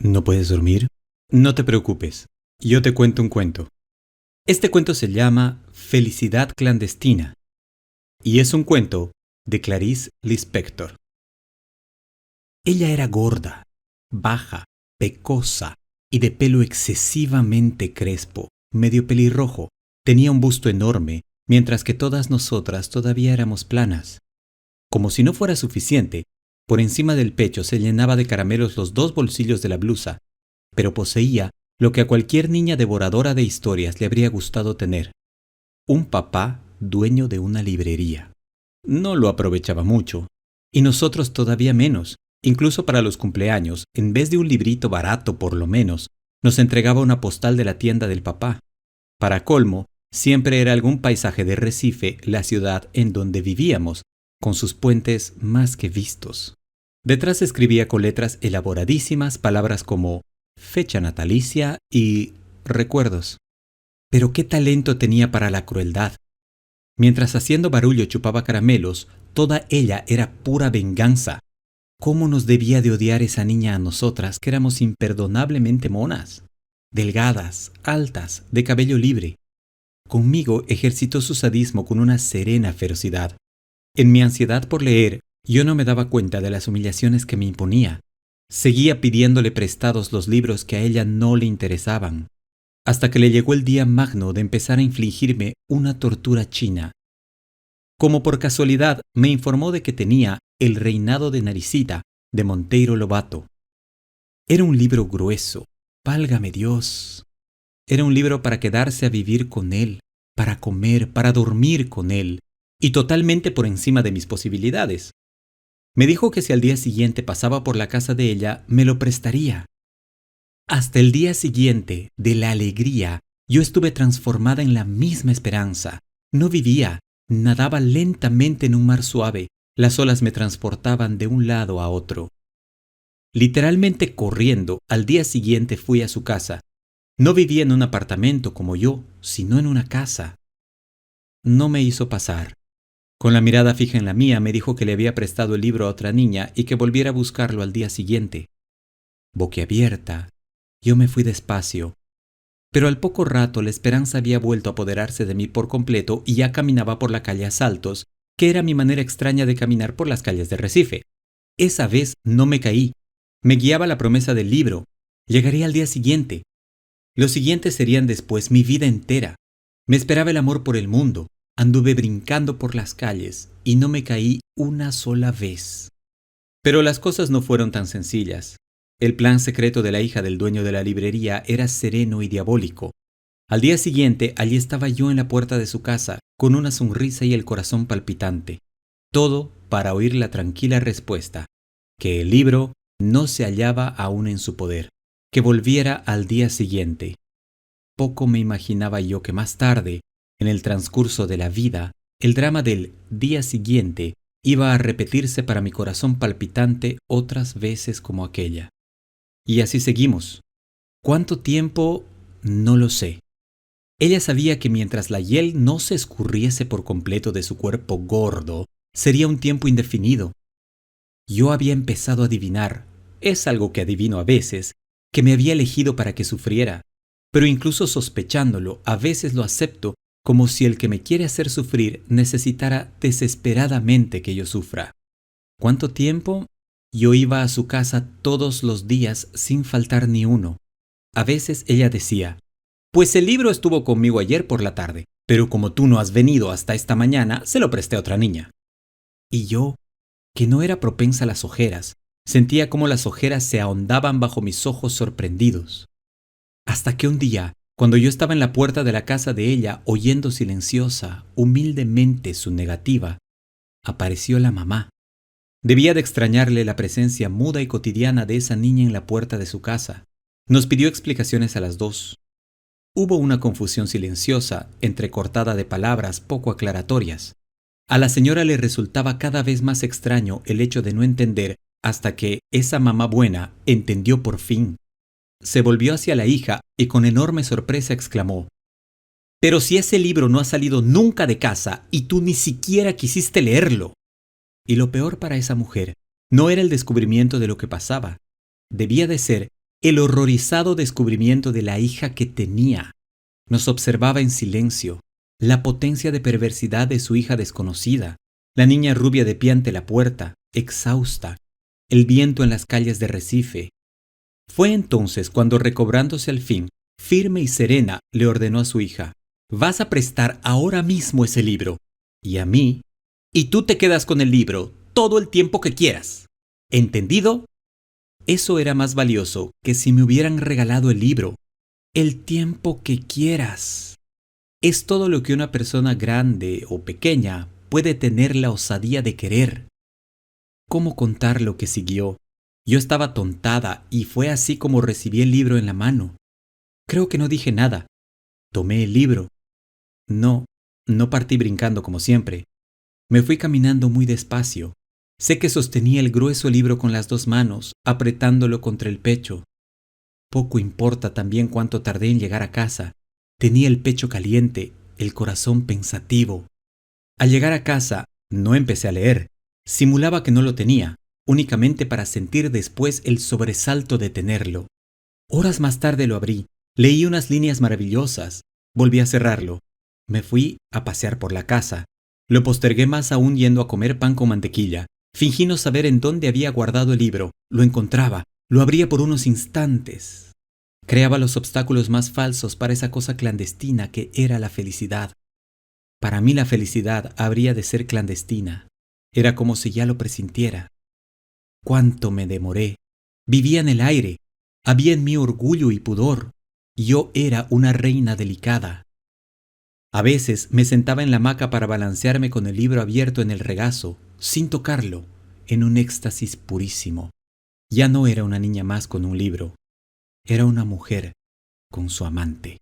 ¿No puedes dormir? No te preocupes, yo te cuento un cuento. Este cuento se llama Felicidad clandestina y es un cuento de Clarice Lispector. Ella era gorda, baja, pecosa y de pelo excesivamente crespo, medio pelirrojo. Tenía un busto enorme, mientras que todas nosotras todavía éramos planas. Como si no fuera suficiente, por encima del pecho se llenaba de caramelos los dos bolsillos de la blusa, pero poseía lo que a cualquier niña devoradora de historias le habría gustado tener: un papá dueño de una librería. No lo aprovechaba mucho, y nosotros todavía menos. Incluso para los cumpleaños, en vez de un librito barato por lo menos, nos entregaba una postal de la tienda del papá. Para colmo, siempre era algún paisaje de Recife, la ciudad en donde vivíamos, con sus puentes más que vistos. Detrás escribía con letras elaboradísimas palabras como fecha natalicia y recuerdos. Pero qué talento tenía para la crueldad. Mientras haciendo barullo chupaba caramelos, toda ella era pura venganza. ¿Cómo nos debía de odiar esa niña a nosotras, que éramos imperdonablemente monas? Delgadas, altas, de cabello libre. Conmigo ejercitó su sadismo con una serena ferocidad. En mi ansiedad por leer, yo no me daba cuenta de las humillaciones que me imponía. Seguía pidiéndole prestados los libros que a ella no le interesaban, hasta que le llegó el día magno de empezar a infligirme una tortura china. Como por casualidad, me informó de que tenía El reinado de Naricita, de Monteiro Lobato. Era un libro grueso, válgame Dios. Era un libro para quedarse a vivir con él, para comer, para dormir con él, y totalmente por encima de mis posibilidades. Me dijo que si al día siguiente pasaba por la casa de ella, me lo prestaría. Hasta el día siguiente, de la alegría, yo estuve transformada en la misma esperanza. No vivía, nadaba lentamente en un mar suave. Las olas me transportaban de un lado a otro. Literalmente corriendo, al día siguiente fui a su casa. No vivía en un apartamento como yo, sino en una casa. No me hizo pasar. Con la mirada fija en la mía, me dijo que le había prestado el libro a otra niña y que volviera a buscarlo al día siguiente. Boquiabierta, yo me fui despacio. Pero al poco rato la esperanza había vuelto a apoderarse de mí por completo y ya caminaba por la calle a saltos, que era mi manera extraña de caminar por las calles de Recife. Esa vez no me caí. Me guiaba la promesa del libro. Llegaría al día siguiente. Los siguientes serían después mi vida entera. Me esperaba el amor por el mundo. Anduve brincando por las calles y no me caí una sola vez. Pero las cosas no fueron tan sencillas. El plan secreto de la hija del dueño de la librería era sereno y diabólico. Al día siguiente, allí estaba yo en la puerta de su casa, con una sonrisa y el corazón palpitante. Todo para oír la tranquila respuesta: que el libro no se hallaba aún en su poder, que volviera al día siguiente. Poco me imaginaba yo que más tarde, en el transcurso de la vida, el drama del día siguiente iba a repetirse para mi corazón palpitante otras veces como aquella. Y así seguimos. ¿Cuánto tiempo? No lo sé. Ella sabía que mientras la hiel no se escurriese por completo de su cuerpo gordo, sería un tiempo indefinido. Yo había empezado a adivinar, es algo que adivino a veces, que me había elegido para que sufriera, pero incluso sospechándolo, a veces lo acepto como si el que me quiere hacer sufrir necesitara desesperadamente que yo sufra. ¿Cuánto tiempo? Yo iba a su casa todos los días sin faltar ni uno. A veces ella decía: pues el libro estuvo conmigo ayer por la tarde, pero como tú no has venido hasta esta mañana, se lo presté a otra niña. Y yo, que no era propensa a las ojeras, sentía cómo las ojeras se ahondaban bajo mis ojos sorprendidos. Hasta que un día, cuando yo estaba en la puerta de la casa de ella, oyendo silenciosa, humildemente su negativa, apareció la mamá. Debía de extrañarle la presencia muda y cotidiana de esa niña en la puerta de su casa. Nos pidió explicaciones a las dos. Hubo una confusión silenciosa, entrecortada de palabras poco aclaratorias. A la señora le resultaba cada vez más extraño el hecho de no entender, hasta que esa mamá buena entendió por fin. Se volvió hacia la hija y con enorme sorpresa exclamó: «Pero si ese libro no ha salido nunca de casa y tú ni siquiera quisiste leerlo». Y lo peor para esa mujer no era el descubrimiento de lo que pasaba. Debía de ser el horrorizado descubrimiento de la hija que tenía. Nos observaba en silencio, la potencia de perversidad de su hija desconocida, la niña rubia de pie ante la puerta, exhausta, el viento en las calles de Recife. Fue entonces cuando, recobrándose al fin, firme y serena, le ordenó a su hija: «Vas a prestar ahora mismo ese libro, y a mí, y tú te quedas con el libro todo el tiempo que quieras. ¿Entendido?». Eso era más valioso que si me hubieran regalado el libro. El tiempo que quieras. Es todo lo que una persona grande o pequeña puede tener la osadía de querer. ¿Cómo contar lo que siguió? Yo estaba tontada y fue así como recibí el libro en la mano. Creo que no dije nada. Tomé el libro. No partí brincando como siempre. Me fui caminando muy despacio. Sé que sostenía el grueso libro con las dos manos, apretándolo contra el pecho. Poco importa también cuánto tardé en llegar a casa. Tenía el pecho caliente, el corazón pensativo. Al llegar a casa, no empecé a leer. Simulaba que no lo tenía, únicamente para sentir después el sobresalto de tenerlo. Horas más tarde lo abrí, leí unas líneas maravillosas, volví a cerrarlo. Me fui a pasear por la casa. Lo postergué más aún yendo a comer pan con mantequilla. Fingí no saber en dónde había guardado el libro. Lo encontraba, lo abría por unos instantes. Creaba los obstáculos más falsos para esa cosa clandestina que era la felicidad. Para mí la felicidad habría de ser clandestina. Era como si ya lo presintiera. Cuánto me demoré. Vivía en el aire. Había en mí orgullo y pudor. Yo era una reina delicada. A veces me sentaba en la hamaca para balancearme con el libro abierto en el regazo, sin tocarlo, en un éxtasis purísimo. Ya no era una niña más con un libro. Era una mujer con su amante.